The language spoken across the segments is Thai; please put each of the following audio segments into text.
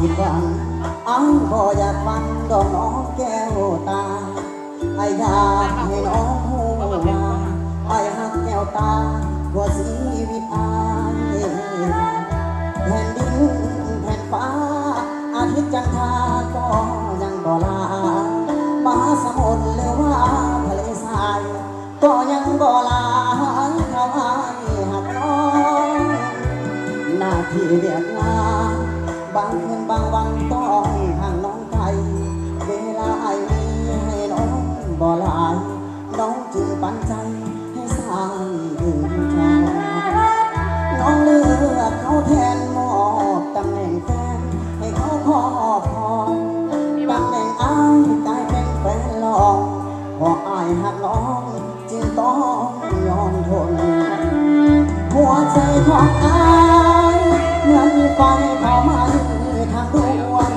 ผิดหวังอ้ายบ่อยากฟังดอกน้องแก้วตาไอ้อยากให้น้องหูว่าไอ้หักแก้วตาว่าชีวิตอ้ายแผ่นดินแผ่นฟ้าอาทิตย์จันทราก็ยังบ่ลามหาสมุทรหรือว่าทะเลทรายก็ยังบ่ลาเขาให้หักน้องหน้าที่เรียกงานบางคืนบางวันต้องห่างน้องไกลเวลาไอ้มีให้น้องบ่หลายน้องจึงปันใจให้สร้างอื่นทองน้องเลือกเขาแทนมอบตำแหน่งแฟนให้เขาครอบครองตำแหน่งอ้ายกลายเป็นแฟนรองเพราะอ้ายหักน้องจึงต้องยอมทนหัวใจของอ้ายเหมือนมีไฟเผาไหม้ทางดวง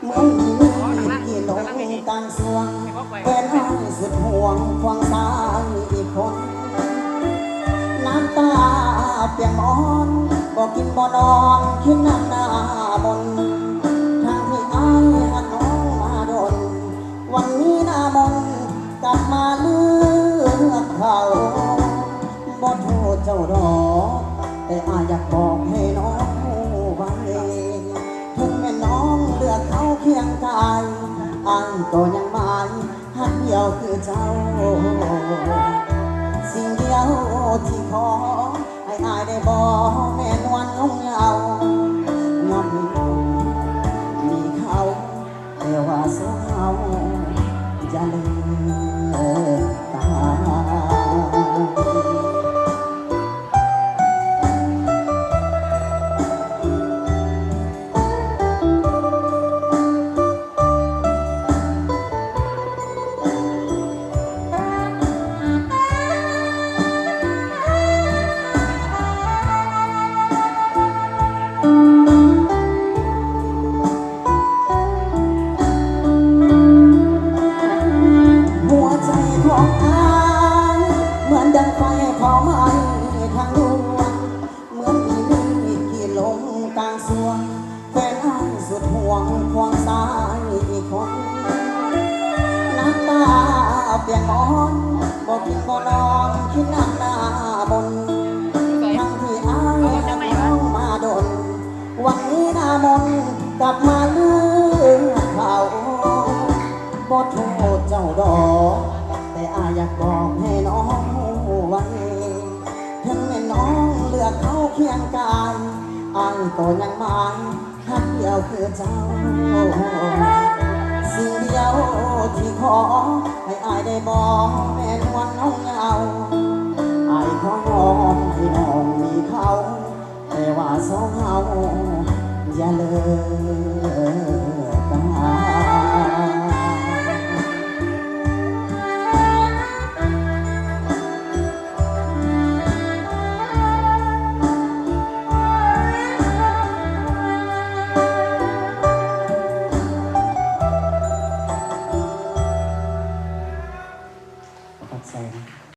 เหมือนมีมีดที่ลงกลางสวงเป็นอ้ายสุดห่วงควงสายอีกคนน้ำตาเปียกมอนบอกกินบ่นอนคิดน้ำหน้าบนทางที่อ้ายหักน้องมาโดนวันนี้หน้ามนกลับมาเลือกเขาบ่โทษเจ้าดอกแต่อ้ายอยากบอกให้น้องไว้ถึงแม่น้องเลือกเขาเคียงกายอ้ายก็ยังหมายหักเดียวคือเจ้าสิ่งเดียวที่ขอให้อ้ายได้บอกแม่นวลงงเงางอนมีเขาแต่ว่าสองเขาอย่าเลิกตาเผาไหม้ทางดวงเหมือนมีมีดที่ลงกลางสวงเป็นอ้ายสุดห่วงควงสายอีกคนน้ำตาเปียกมอนบอกกินบ่นอนคิดน้ำหน้าบนทั้งที่อ้ายหักน้องมาโดนวันนี้หน้ามนกลับมาเลือกเขาบ่โทษเจ้าดอกแต่อ้ายอยากบอกให้น้องไว้ถึงแม่น้องเลือกเขาเคียงกายอ้ายก็ยังหมายหักเดียวคือเจ้าสิ่งเดียวที่ขอให้อ้ายได้บอกแม่นวลน้องเงาอ้ายขอยอมให้น้องมีเขาแต่ว่าสองเขาอย่าเลิกกัน ใส่